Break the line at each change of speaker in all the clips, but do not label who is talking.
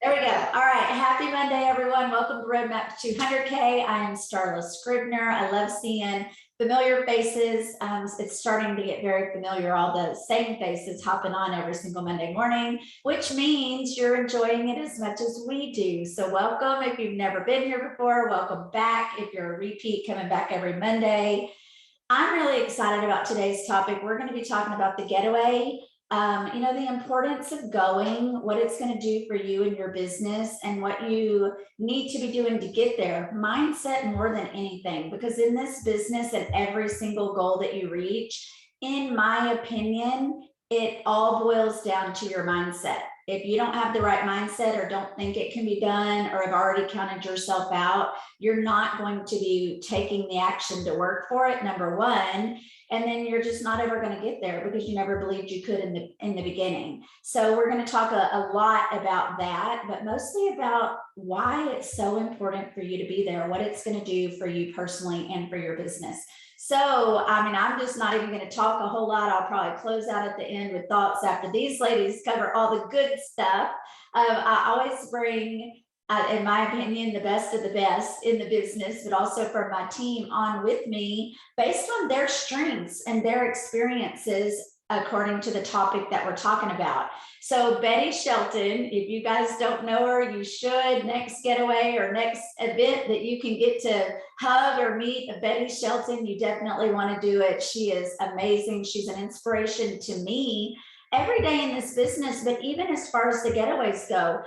There we go. All right. Happy Monday, everyone. Welcome to Roadmap to 200K. I am Starla Scribner. I love seeing familiar faces. It's starting to get very familiar, all the same faces hopping on every single Monday morning, which means you're enjoying it as much as we do. So welcome. If you've never been here before, welcome back. If you're a repeat, coming back every Monday. I'm really excited about today's topic. We're going to be talking about the getaway. The importance of going, what it's going to do for you and your business, and what you need to be doing to get there. Mindset more than anything, because in this business and every single goal that you reach, in my opinion, it all boils down to your mindset. If you don't have the right mindset or don't think it can be done or have already counted yourself out, you're not going to be taking the action to work for it, number one. And then you're just not ever going to get there because you never believed you could in the beginning. So we're going to talk a lot about that, but mostly about why it's so important for you to be there, what it's going to do for you personally and for your business. So, I'm just not even going to talk a whole lot. I'll probably close out at the end with thoughts after these ladies cover all the good stuff. I always bring, in my opinion, the best of the best in the business, but also for my team on with me based on their strengths and their experiences according to the topic that we're talking about. So Betty Shelton, if you guys don't know her, you should. Next getaway or next event that you can get to hug or meet Betty Shelton, you definitely want to do it. She is amazing. She's an inspiration to me every day in this business, but even as far as the getaways go,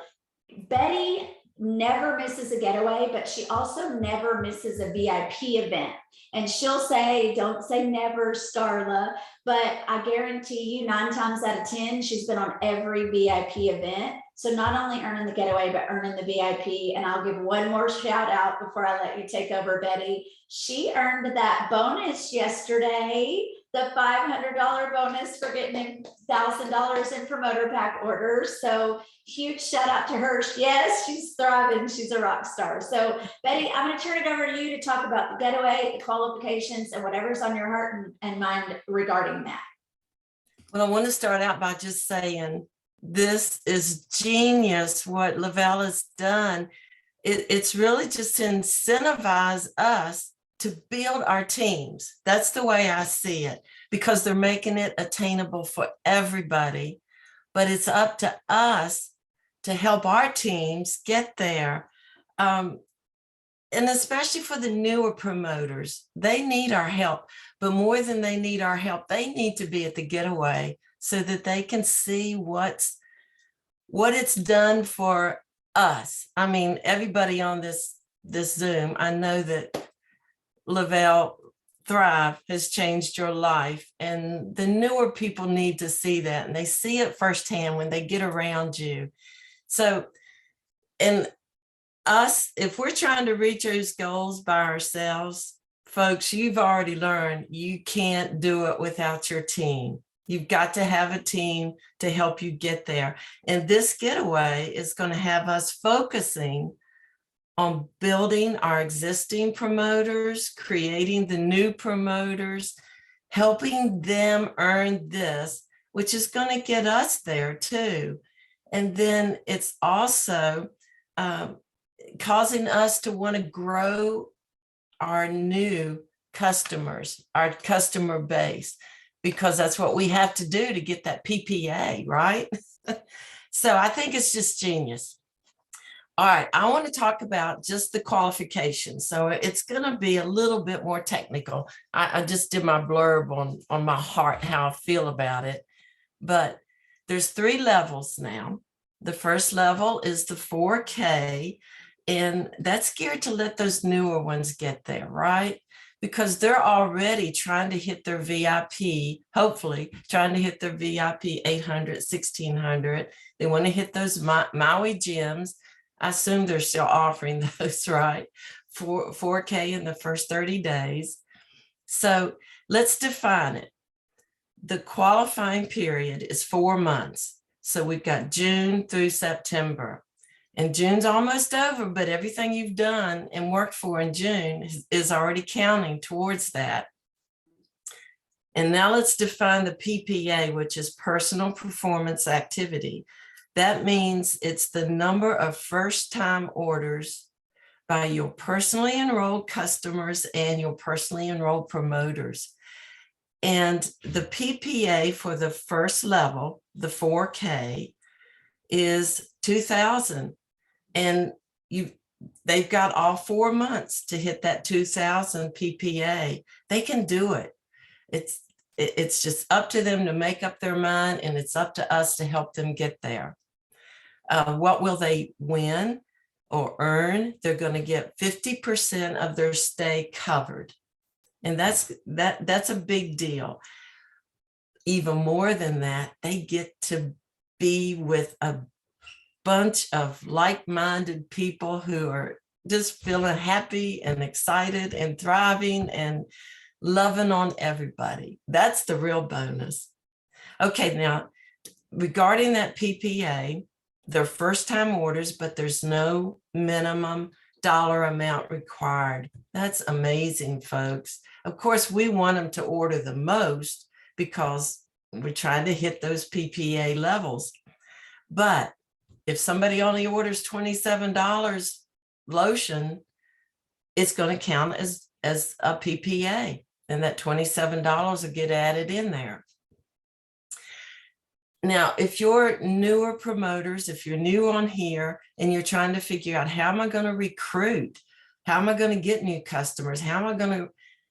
Betty never misses a getaway, but she also never misses a VIP event. And she'll say, don't say never, Starla, but I guarantee you 9 times out of 10, she's been on every VIP event. So not only earning the getaway, but earning the VIP. And I'll give one more shout out before I let you take over, Betty. She earned that bonus yesterday, the $500 bonus for getting $1,000 in promoter pack orders. So huge shout out to her. Yes, she's thriving. She's a rock star. So Betty, I'm going to turn it over to you to talk about the getaway, the qualifications, and whatever's on your heart and mind regarding that.
Well, I want to start out by just saying this is genius what Lavelle has done. It's really just to incentivize us to build our teams. That's the way I see it, because they're making it attainable for everybody. But it's up to us to help our teams get there. And especially for the newer promoters, they need our help. But more than they need our help, they need to be at the getaway so that they can see what it's done for us. I mean, everybody on this Zoom, I know that Lavelle Thrive has changed your life, and the newer people need to see that, and they see it firsthand when they get around you. So, and us, if we're trying to reach those goals by ourselves, folks, you've already learned you can't do it without your team. You've got to have a team to help you get there. And this getaway is going to have us focusing on building our existing promoters, creating the new promoters, helping them earn this, which is going to get us there too. And then it's also causing us to want to grow our new customers, our customer base, because that's what we have to do to get that PPA, right? So I think it's just genius. All right, I want to talk about just the qualifications. So it's going to be a little bit more technical. I just did my blurb on my heart, how I feel about it. But there's 3 levels now. The first level is the 4K, and that's geared to let those newer ones get there, right? Because they're already trying to hit their VIP, hopefully trying to hit their VIP 800, 1600. They want to hit those Maui gyms. I assume they're still offering those, right? 4K in the first 30 days. So let's define it. The qualifying period is 4 months. So we've got June through September. And June's almost over, but everything you've done and worked for in June is already counting towards that. And now let's define the PPA, which is personal performance activity. That means it's the number of first-time orders by your personally enrolled customers and your personally enrolled promoters. And the PPA for the first level, the 4K, is 2,000. And they've got all 4 months to hit that 2,000 PPA. They can do it. It's just up to them to make up their mind, and it's up to us to help them get there. What will they win or earn? They're going to get 50% of their stay covered. And that's a big deal. Even more than that, they get to be with a bunch of like-minded people who are just feeling happy and excited and thriving and loving on everybody. That's the real bonus. Okay, now regarding that PPA, they're first-time orders, but there's no minimum dollar amount required. That's amazing, folks. Of course, we want them to order the most because we're trying to hit those PPA levels. But if somebody only orders $27 lotion, it's going to count as a PPA, and that $27 will get added in there. Now, if you're newer promoters, if you're new on here and you're trying to figure out how am I going to recruit, how am I going to get new customers, how am I going to,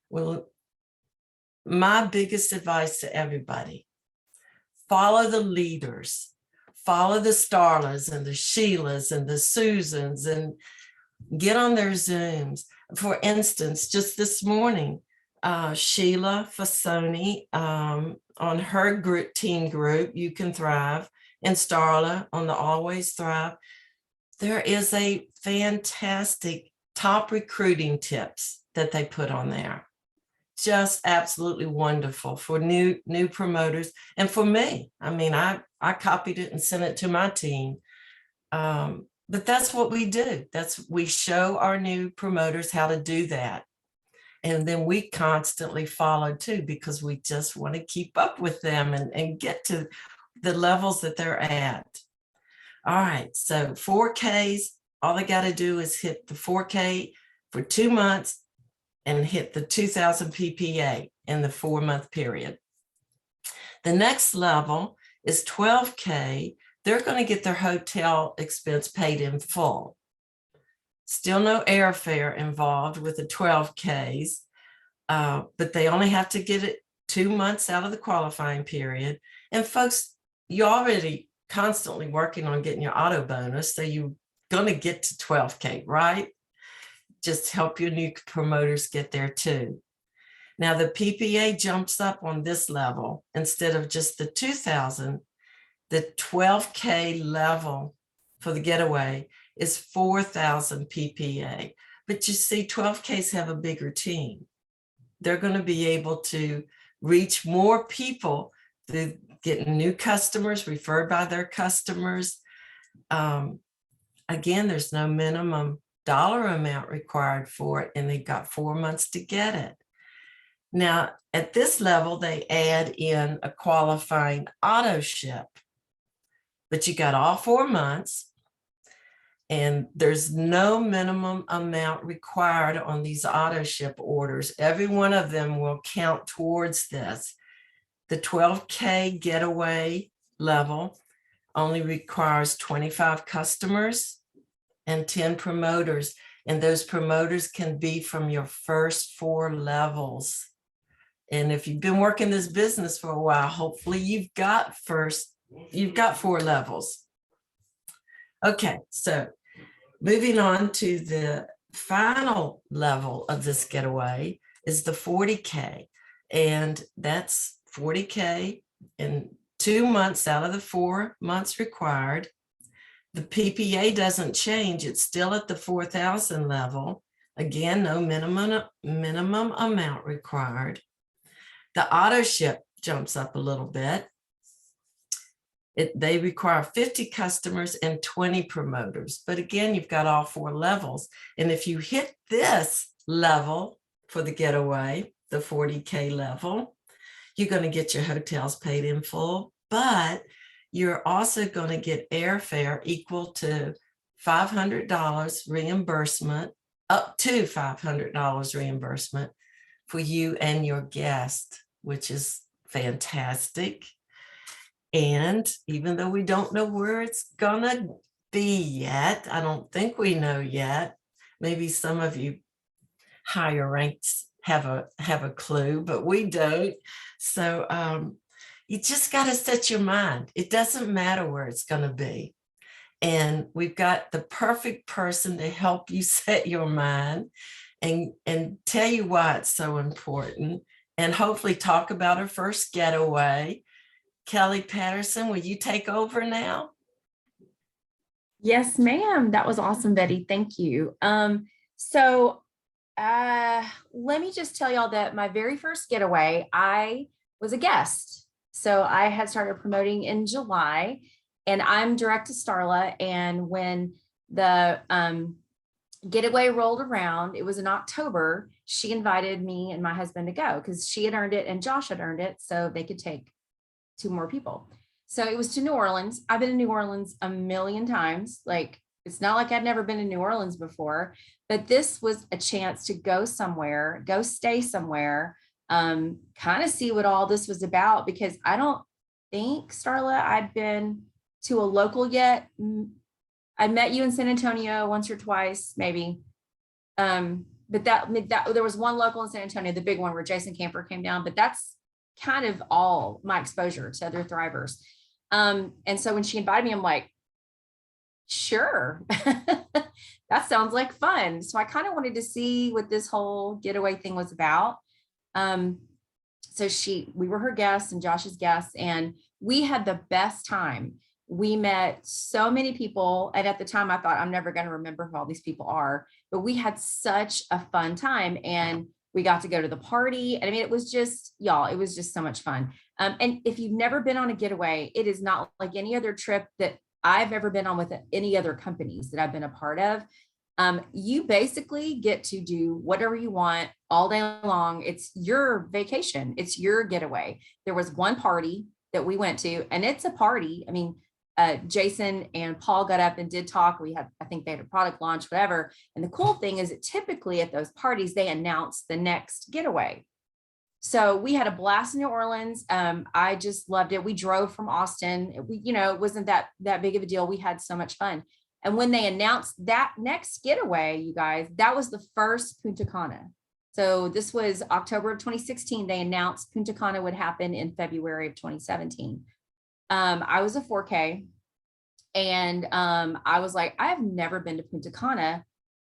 well, my biggest advice to everybody, follow the leaders, follow the Starlas and the Sheilas and the Susans, and get on their Zooms. For instance, just this morning, Sheila Fasoni on her teen group, You Can Thrive, and Starla on the Always Thrive, there is a fantastic top recruiting tips that they put on there. Just absolutely wonderful for new promoters and for me. I mean, I copied it and sent it to my team. But that's what we do. We show our new promoters how to do that. And then we constantly follow too, because we just want to keep up with them and get to the levels that they're at. All right, so 4Ks, all they got to do is hit the 4K for 2 months and hit the 2,000 PPA in the 4-month period. The next level is 12K. They're going to get their hotel expense paid in full. Still no airfare involved with the 12Ks, but they only have to get it 2 months out of the qualifying period. And folks, you're already constantly working on getting your auto bonus, so you're going to get to 12K, right? Just help your new promoters get there too. Now the PPA jumps up on this level. Instead of just the 2,000, the 12K level for the getaway is 4,000 PPA. But you see, 12Ks have a bigger team. They're going to be able to reach more people through getting new customers referred by their customers. Again, there's no minimum dollar amount required for it, and they've got 4 months to get it. Now, at this level, they add in a qualifying auto ship, but you got all 4 months. And there's no minimum amount required on these auto ship orders. Every one of them will count towards this. The 12K getaway level only requires 25 customers and 10 promoters. And those promoters can be from your first 4 levels. And if you've been working this business for a while, hopefully you've got 4 levels. Okay, so moving on to the final level of this getaway is the 40K. And that's 40K in 2 months out of the 4 months required. The PPA doesn't change. It's still at the 4,000 level. Again, no minimum amount required. The auto ship jumps up a little bit. They require 50 customers and 20 promoters. But again, you've got all 4 levels. And if you hit this level for the getaway, the 40K level, you're going to get your hotels paid in full, but you're also going to get airfare equal to $500 reimbursement, up to $500 reimbursement for you and your guest, which is fantastic. And even though we don't know where it's gonna be yet, I don't think we know yet. Maybe some of you higher ranks have a clue, but we don't. So you just got to set your mind. It doesn't matter where it's going to be. And we've got the perfect person to help you set your mind and tell you why it's so important, and hopefully talk about our first getaway. Kelly Patterson, will you take over now?
Yes, ma'am. That was awesome, Betty. Thank you. Let me just tell y'all that my very first getaway, I was a guest. So I had started promoting in July, and I'm direct to Starla. And when the getaway rolled around, it was in October, she invited me and my husband to go because she had earned it and Josh had earned it, so they could take 2 more people. So it was to New Orleans. I've been to New Orleans a million times. Like, it's not like I'd never been to New Orleans before, but this was a chance to go somewhere, go stay somewhere, kind of see what all this was about, because I don't think, Starla, I'd been to a local yet. I met you in San Antonio once or twice, maybe. But that there was one local in San Antonio, the big one where Jason Camper came down, but that's kind of all my exposure to other thrivers. And so when she invited me, I'm like, sure, that sounds like fun. So I kind of wanted to see what this whole getaway thing was about. So we were her guests and Josh's guests, and we had the best time. We met so many people. And at the time I thought, I'm never going to remember who all these people are, but we had such a fun time, and we got to go to the party. And I mean, it was just, y'all, it was just so much fun. And if you've never been on a getaway, it is not like any other trip that I've ever been on with any other companies that I've been a part of. You basically get to do whatever you want all day long. It's your vacation. It's your getaway. There was one party that we went to, and it's a party. I mean, Jason and Paul got up and did talk. I think they had a product launch, whatever. And the cool thing is that typically at those parties, they announce the next getaway. So we had a blast in New Orleans. I just loved it. We drove from Austin. It wasn't that big of a deal. We had so much fun. And when they announced that next getaway, you guys, that was the first Punta Cana. So this was October of 2016. They announced Punta Cana would happen in February of 2017. I was a 4K, and I was like, I have never been to Punta Cana.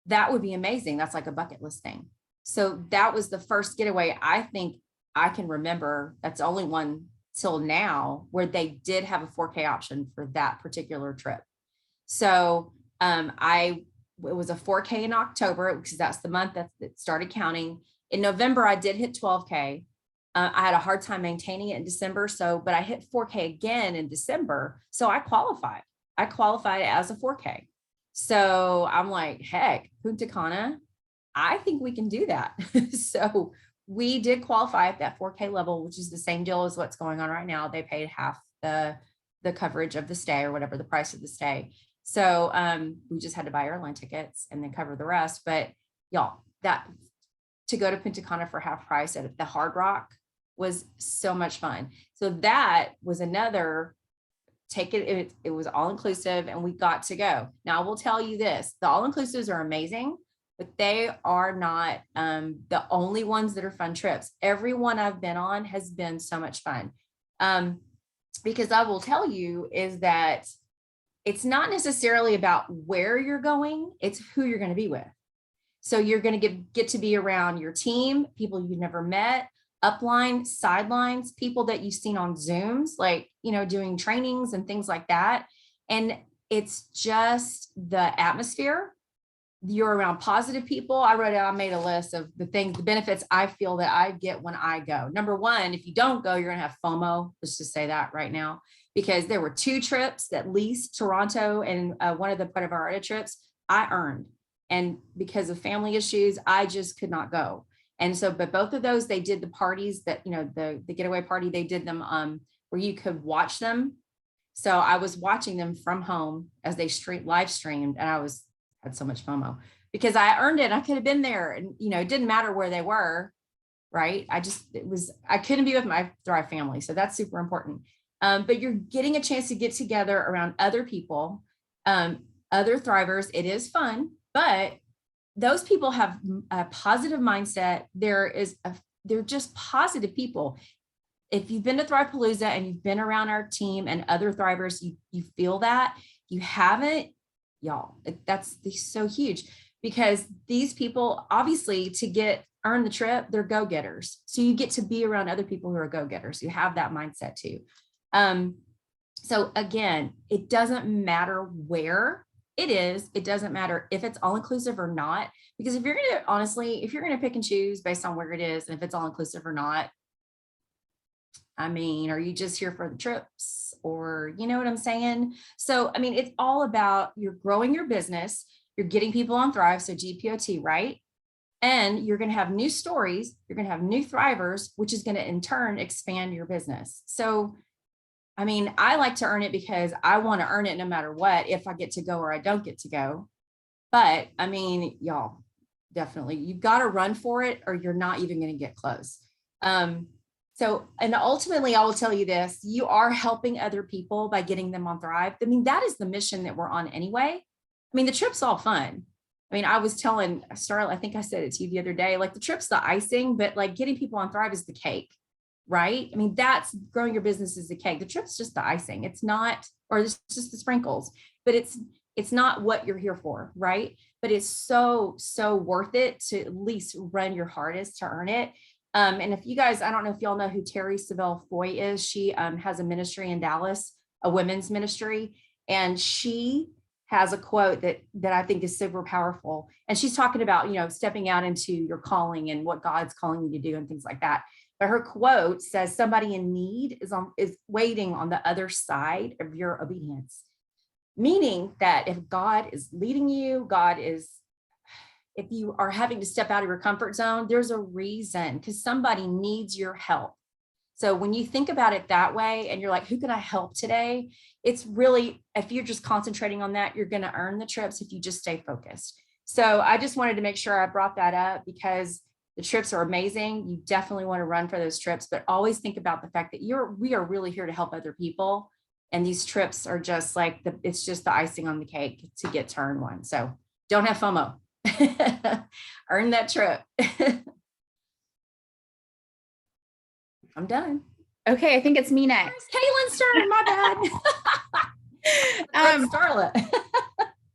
That would be amazing. That's like a bucket list thing. So that was the first getaway I think I can remember. That's the only one till now where they did have a 4K option for that particular trip. So it was a 4K in October, because that's the month that it started counting. In November, I did hit 12K. I had a hard time maintaining it in December. But I hit 4K again in December. So I qualified. I qualified as a 4K. So I'm like, heck, Punta Cana, I think we can do that. So we did qualify at that 4K level, which is the same deal as what's going on right now. They paid half the coverage of the stay, or whatever the price of the stay. So we just had to buy airline tickets and then cover the rest. But y'all, that to go to Punta Cana for half price at the Hard Rock was so much fun. So that was another it was all inclusive, and we got to go. Now I will tell you this, the all inclusives are amazing, but they are not the only ones that are fun trips. Every one I've been on has been so much fun. Because I will tell you is that it's not necessarily about where you're going, it's who you're going to be with. So you're going to get to be around your team, people you've never met, upline, sidelines, people that you've seen on Zooms, like, doing trainings and things like that. And it's just the atmosphere. You're around positive people. I made a list of the benefits I feel that I get when I go. Number one, if you don't go, you're going to have FOMO. Let's just say that right now, because there were 2 trips, at least Toronto and one of the Puerto Vallarta trips I earned. And because of family issues, I just could not go. And so, but both of those, they did the parties that, the getaway party, they did them where you could watch them. So I was watching them from home as they live streamed, and had so much FOMO because I earned it. I could have been there, and it didn't matter where they were, right? I couldn't be with my Thrive family. So that's super important. But you're getting a chance to get together around other people, other Thrivers. It is fun, but those people have a positive mindset. They're just positive people. If you've been to Thrivepalooza and you've been around our team and other Thrivers, you feel that. If you haven't, y'all, that's so huge, because these people, obviously, to earn the trip, they're go-getters. So you get to be around other people who are go-getters. You have that mindset too. So again, it doesn't matter where it is. It doesn't matter if it's all-inclusive or not, because if you're going to pick and choose based on where it is, and if it's all-inclusive or not, I mean, are you just here for the trips, or you know what I'm saying? So, I mean, it's all about, you're growing your business, you're getting people on Thrive. So GPOT, right? And you're going to have new stories. You're going to have new Thrivers, which is going to in turn expand your business. So, I mean, I like to earn it because I want to earn it no matter what, if I get to go or I don't get to go. But I mean, y'all, definitely, you've got to run for it, or you're not even going to get close. So, and ultimately, I will tell you this, you are helping other people by getting them on Thrive. I mean, that is the mission that we're on anyway. I mean, the trip's all fun. I mean, I was telling Starla, I think I said it to you the other day, like the trip's the icing, but like getting people on Thrive is the cake, right? I mean, that's growing your business is the cake. The trip's just the icing. It's not, or it's just the sprinkles, but it's not what you're here for, right? But it's so worth it to at least run your hardest to earn it. And if you guys, I don't know if y'all know who Terry Savelle Foy is. She has a ministry in Dallas, a women's ministry, and she has a quote that I think is super powerful. And she's talking about, stepping out into your calling and what God's calling you to do and things like that. But her quote says, somebody in need is waiting on the other side of your obedience. Meaning that if God is leading you, if you are having to step out of your comfort zone, there's a reason, because somebody needs your help. So when you think about it that way, and you're like, who can I help today? It's really, if you're just concentrating on that, you're going to earn the trips if you just stay focused. So I just wanted to make sure I brought that up, because the trips are amazing. You definitely want to run for those trips, but always think about the fact that we are really here to help other people. And these trips are just like, it's just the icing on the cake to get to earn one. So don't have FOMO. Earn that trip. I'm done.
Okay, I think it's me next.
Kaylin's turn, my bad. Starla.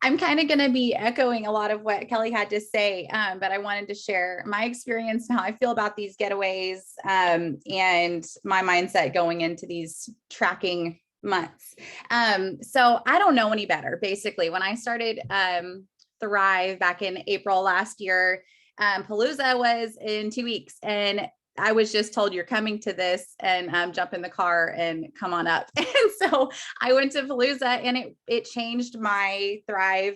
I'm kind of going to be echoing a lot of what Kelly had to say, but I wanted to share my experience and how I feel about these getaways, and my mindset going into these tracking months. So I don't know any better. Basically, when I started Thrive back in April last year, Palooza was in 2 weeks, and I was just told, you're coming to this, and jump in the car and come on up. And so I went to Palooza, and it changed my Thrive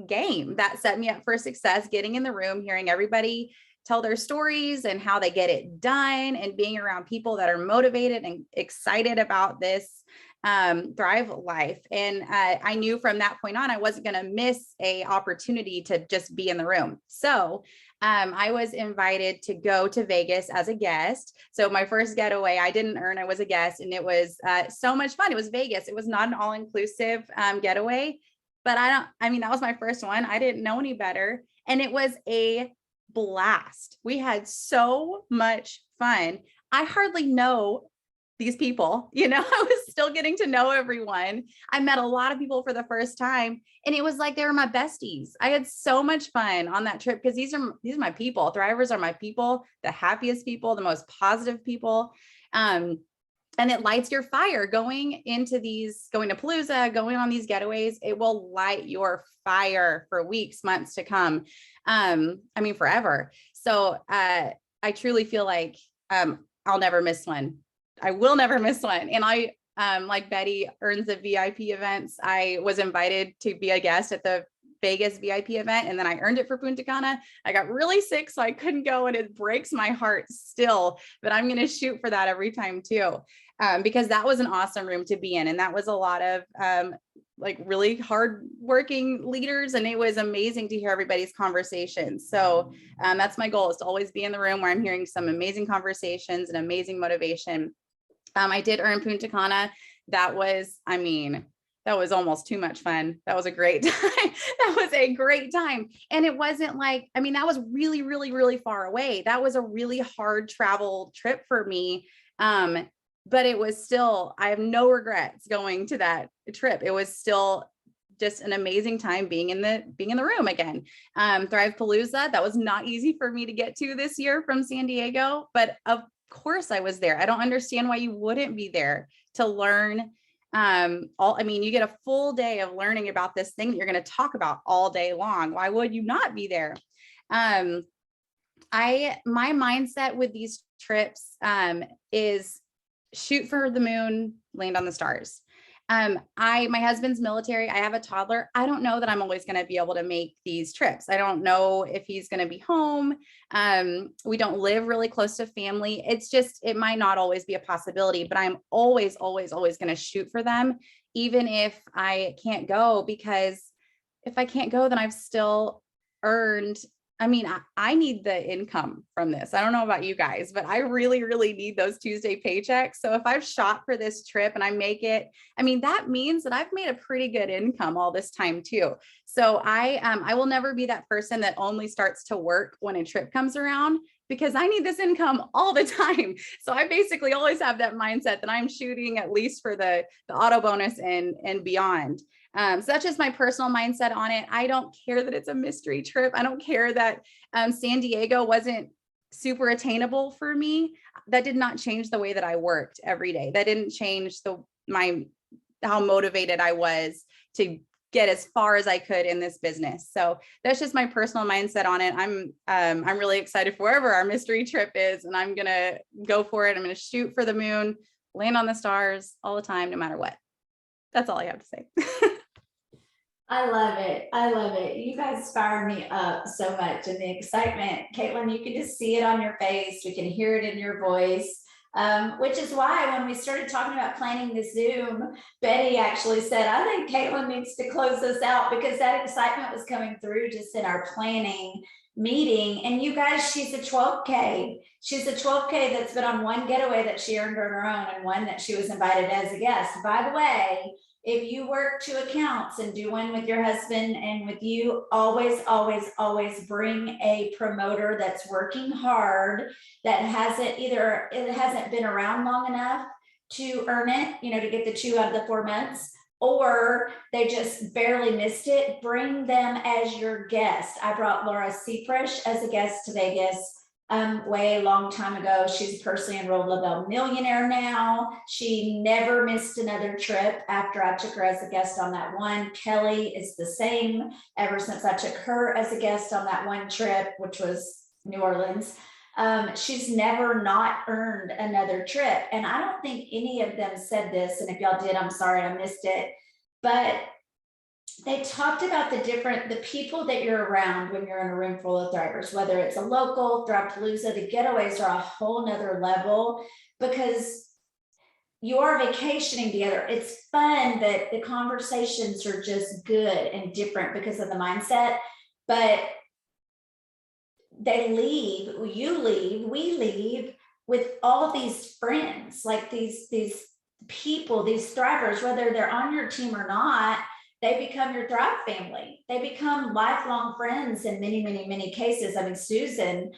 game. That set me up for success, getting in the room, hearing everybody tell their stories and how they get it done, and being around people that are motivated and excited about this Thrive life. And I knew from that point on, I wasn't going to miss a opportunity to just be in the room. So I was invited to go to Vegas as a guest. So my first getaway, I didn't earn, I was a guest, and it was so much fun. It was Vegas. It was not an all-inclusive getaway, but that was my first one. I didn't know any better. And it was a blast. We had so much fun. I hardly know these people, I was still getting to know everyone. I met a lot of people for the first time, and it was like they were my besties. I had so much fun on that trip, because these are my people. Thrivers are my people, the happiest people, the most positive people. And it lights your fire going to Palooza, going on these getaways. It will light your fire for weeks, months to come. Forever. So I truly feel like I'll never miss one. I will never miss one. And I, like Betty earns the VIP events, I was invited to be a guest at the Vegas VIP event, and then I earned it for Punta Cana. I got really sick, so I couldn't go, and it breaks my heart still, but I'm going to shoot for that every time too. because that was an awesome room to be in. And that was a lot of like really hard working leaders. And it was amazing to hear everybody's conversations. So that's my goal, is to always be in the room where I'm hearing some amazing conversations and amazing motivation. I did earn Punta Cana. That was, I mean, that was almost too much fun. That was a great time. That was a great time. And it wasn't like, I mean, that was really, really, really far away. That was a really hard travel trip for me. But it was still, I have no regrets going to that trip. It was still just an amazing time being in the room again. Thrive Palooza, that was not easy for me to get to this year from San Diego, but of course I was there. I don't understand why you wouldn't be there to learn. I mean, you get a full day of learning about this thing that you're going to talk about all day long. Why would you not be there? My mindset with these trips is shoot for the moon, land on the stars. My husband's military. I have a toddler. I don't know that I'm always going to be able to make these trips. I don't know if he's going to be home. We don't live really close to family. It's just, it might not always be a possibility, but I'm always, always, always going to shoot for them, even if I can't go, because if I can't go, then I've still earned. I mean, I need the income from this. I don't know about you guys, but I really, really need those Tuesday paychecks. So if I've shot for this trip and I make it, I mean, that means that I've made a pretty good income all this time too. So I will never be that person that only starts to work when a trip comes around, because I need this income all the time. So I basically always have that mindset that I'm shooting at least for the auto bonus and beyond. So that's just my personal mindset on it. I don't care that it's a mystery trip. I don't care that San Diego wasn't super attainable for me. That did not change the way that I worked every day. That didn't change how motivated I was to get as far as I could in this business. So that's just my personal mindset on it. I'm really excited for wherever our mystery trip is, and I'm gonna go for it. I'm gonna shoot for the moon, land on the stars all the time, no matter what. That's all I have to say.
I love it. I love it. You guys fire me up so much, and the excitement, Caitlin, you can just see it on your face. We can hear it in your voice. Which is why when we started talking about planning the Zoom, Betty actually said, I think Caitlin needs to close us out, because that excitement was coming through just in our planning meeting. And you guys, she's a 12K. She's a 12K that's been on one getaway that she earned on her own, and one that she was invited as a guest. By the way, if you work 2 accounts and do one with your husband and with you, always, always, always bring a promoter that's working hard, that hasn't been around long enough to earn it, to get the 2 out of the 4 months, or they just barely missed it. Bring them as your guest. I brought Laura Seafresh as a guest to Vegas way a long time ago. She's personally enrolled Lavelle Millionaire now. She never missed another trip after I took her as a guest on that one. Kelly is the same ever since I took her as a guest on that one trip, which was New Orleans. She's never not earned another trip. And I don't think any of them said this, and if y'all did, I'm sorry I missed it, but they talked about the people that you're around when you're in a room full of thrivers, whether it's a local, Thrive-Palooza, the getaways are a whole nother level, because you are vacationing together. It's fun, that the conversations are just good and different because of the mindset, but we leave with all these friends, like these people, these thrivers, whether they're on your team or not. They become your Thrive family. They become lifelong friends in many, many, many cases. I mean, Susan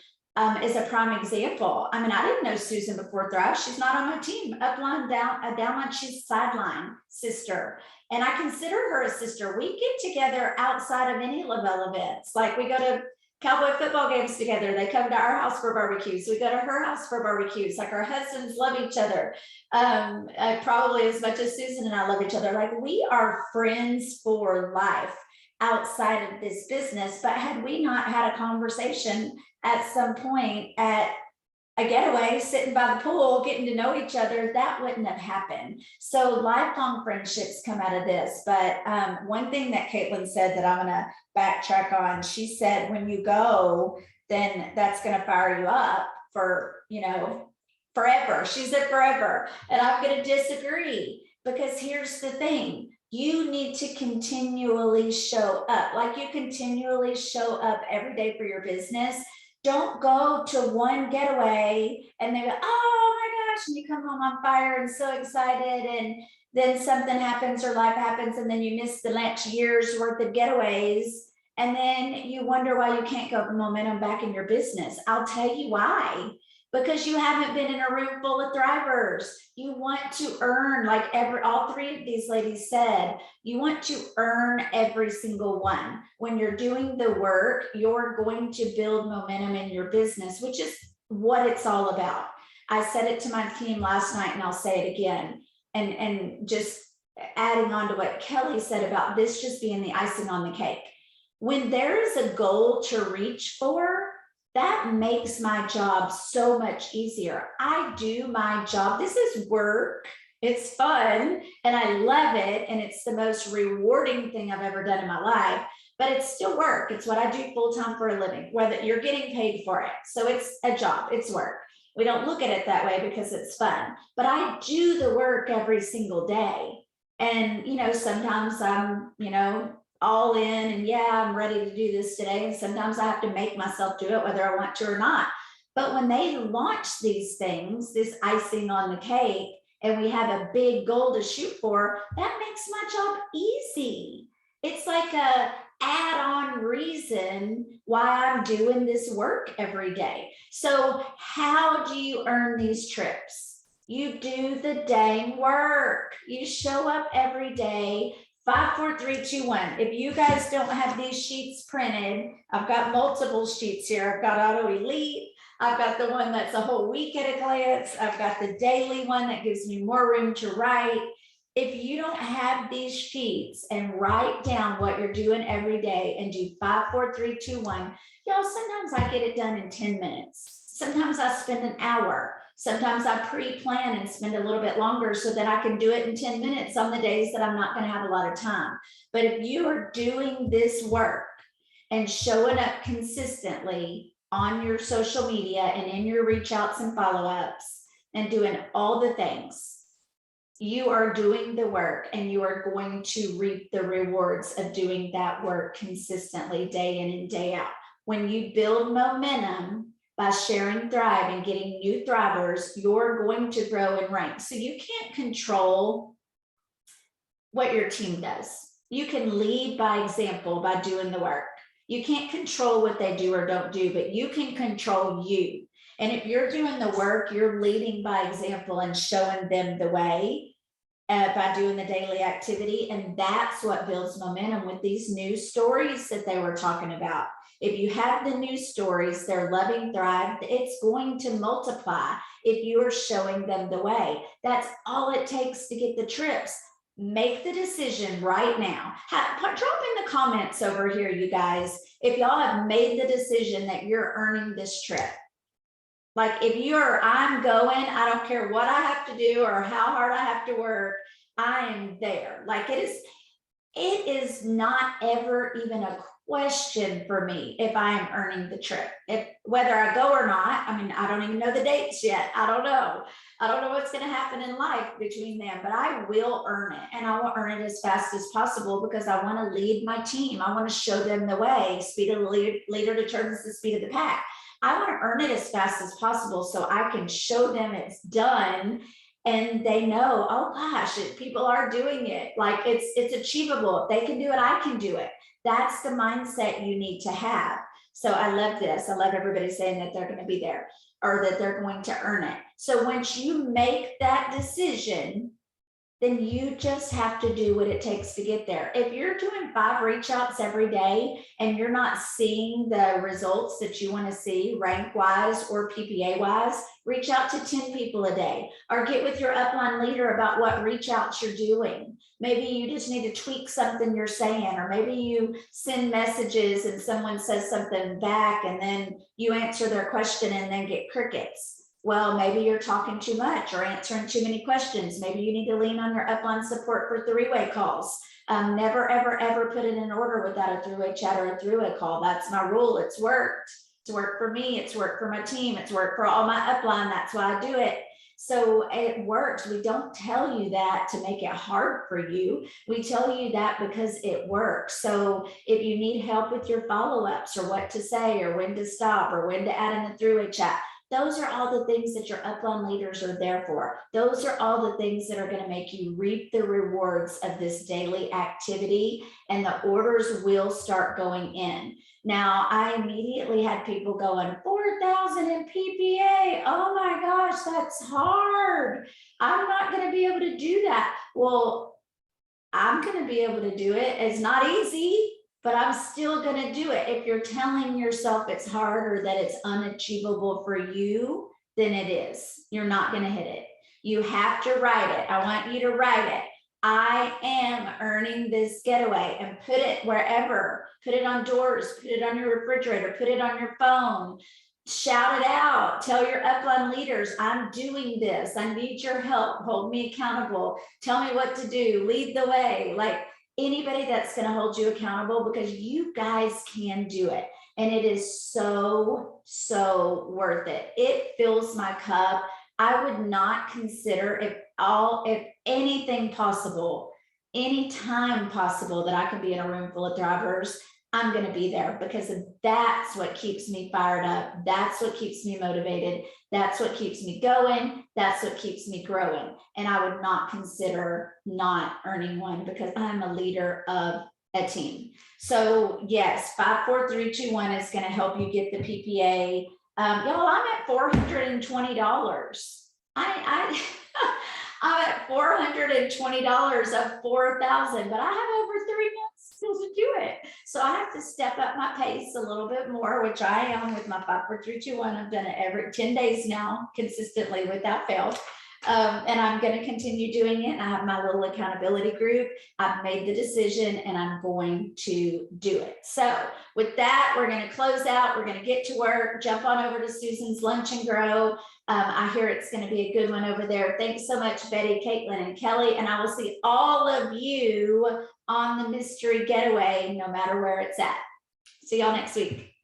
is a prime example. I mean, I didn't know Susan before Thrive. She's not on my team. Upline, downline, she's sideline sister. And I consider her a sister. We get together outside of any Lavelle events. Like, we go to Cowboy football games together. They come to our house for barbecues. We go to her house for barbecues. Like, our husbands love each other. Probably as much as Susan and I love each other. Like, we are friends for life outside of this business. But had we not had a conversation at some point at a getaway, sitting by the pool, getting to know each other, that wouldn't have happened. So lifelong friendships come out of this. But one thing that Caitlin said that I'm going to backtrack on, she said, when you go, then that's going to fire you up for, forever. She said forever. And I'm going to disagree, because here's the thing. You need to continually show up. Like you continually show up every day for your business. Don't go to one getaway and they go, oh my gosh, and you come home on fire and so excited, and then something happens or life happens, and then you miss the next year's worth of getaways. And then you wonder why you can't go momentum back in your business. I'll tell you why. Because you haven't been in a room full of thrivers. You want to earn, like all three of these ladies said, you want to earn every single one. When you're doing the work, you're going to build momentum in your business, which is what it's all about. I said it to my team last night, and I'll say it again. And just adding on to what Kelly said about this just being the icing on the cake. When there is a goal to reach for, that makes my job so much easier. I do my job. This is work. It's fun and I love it. And it's the most rewarding thing I've ever done in my life, but it's still work. It's what I do full time for a living, whether you're getting paid for it. So it's a job, it's work. We don't look at it that way because it's fun, but I do the work every single day. And, sometimes I'm, all in and yeah, I'm ready to do this today. And sometimes I have to make myself do it, whether I want to or not. But when they launch these things, this icing on the cake, and we have a big goal to shoot for, that makes my job easy. It's like a add-on reason why I'm doing this work every day. So how do you earn these trips? You do the dang work. You show up every day. 5, 4, 3, 2, 1. If you guys don't have these sheets printed, I've got multiple sheets here. I've got Auto Elite. I've got the one that's a whole week at a glance. I've got the daily one that gives me more room to write. If you don't have these sheets and write down what you're doing every day and do 5, 4, 3, 2, 1, y'all, sometimes I get it done in 10 minutes. Sometimes I spend an hour. Sometimes I pre-plan and spend a little bit longer so that I can do it in 10 minutes on the days that I'm not going to have a lot of time. But if you are doing this work and showing up consistently on your social media and in your reach outs and follow-ups and doing all the things, you are doing the work and you are going to reap the rewards of doing that work consistently day in and day out. When you build momentum by sharing Thrive and getting new thrivers, you're going to grow in rank. So you can't control what your team does. You can lead by example by doing the work. You can't control what they do or don't do, but you can control you. And if you're doing the work, you're leading by example and showing them the way by doing the daily activity. And that's what builds momentum with these news stories that they were talking about. If you have the news stories, they're loving Thrive, it's going to multiply if you are showing them the way. That's all it takes to get the trips. Make the decision right now. Drop in the comments over here, you guys, if y'all have made the decision that you're earning this trip. Like if I'm going, I don't care what I have to do or how hard I have to work, I am there. Like it is not ever even a question for me if I am earning the trip. Whether I go or not, I mean, I don't even know the dates yet. I don't know what's going to happen in life between them, but I will earn it, and I will earn it as fast as possible because I want to lead my team. I want to show them the way. Speed of the leader determines the speed of the pack. I want to earn it as fast as possible so I can show them it's done. And they know, oh gosh, people are doing it. Like it's achievable. If they can do it, I can do it. That's the mindset you need to have. So I love this. I love everybody saying that they're going to be there or that they're going to earn it. So once you make that decision, then you just have to do what it takes to get there. If you're doing 5 reach outs every day and you're not seeing the results that you want to see rank wise or PPA wise, reach out to 10 people a day or get with your upline leader about what reach outs you're doing. Maybe you just need to tweak something you're saying, or maybe you send messages and someone says something back and then you answer their question and then get crickets. Well, maybe you're talking too much or answering too many questions. Maybe you need to lean on your upline support for 3-way calls. Never, ever, ever put it in order without a 3-way chat or a 3-way call. That's my rule. It's worked. It's worked for me. It's worked for my team. It's worked for all my upline. That's why I do it. So it works. We don't tell you that to make it hard for you. We tell you that because it works. So if you need help with your follow-ups or what to say or when to stop or when to add in the three-way chat, those are all the things that your upline leaders are there for. Those are all the things that are going to make you reap the rewards of this daily activity, and the orders will start going in. Now, I immediately had people going, 4,000 in PPA. Oh my gosh, that's hard. I'm not going to be able to do that. Well, I'm going to be able to do it. It's not easy, but I'm still going to do it. If you're telling yourself it's hard or that it's unachievable for you, then it is. You're not going to hit it. You have to write it. I want you to write it. I am earning this getaway, and put it wherever. Put it on doors, put it on your refrigerator, put it on your phone. Shout it out. Tell your upline leaders, I'm doing this. I need your help. Hold me accountable. Tell me what to do. Lead the way. Like, anybody that's going to hold you accountable, because you guys can do it. And it is so, so worth it. It fills my cup. I would not consider if anything possible, any time possible that I can be in a room full of thrivers, I'm going to be there, because that's what keeps me fired up. That's what keeps me motivated. That's what keeps me going. That's what keeps me growing. And I would not consider not earning one, because I'm a leader of a team. So yes, 54321 is going to help you get the PPA. Y'all, I'm at $420. I'm at $420 of 4,000, but I have over 3 months still to do it. So I have to step up my pace a little bit more, which I am with my 54321. I've done it every 10 days now, consistently without fail. And I'm going to continue doing it. I have my little accountability group. I've made the decision and I'm going to do it. So with that, we're going to close out. We're going to get to work, jump on over to Susan's Lunch and Grow. I hear it's going to be a good one over there. Thanks so much, Betty, Caitlin, and Kelly. And I will see all of you on the mystery getaway, no matter where it's at. See y'all next week.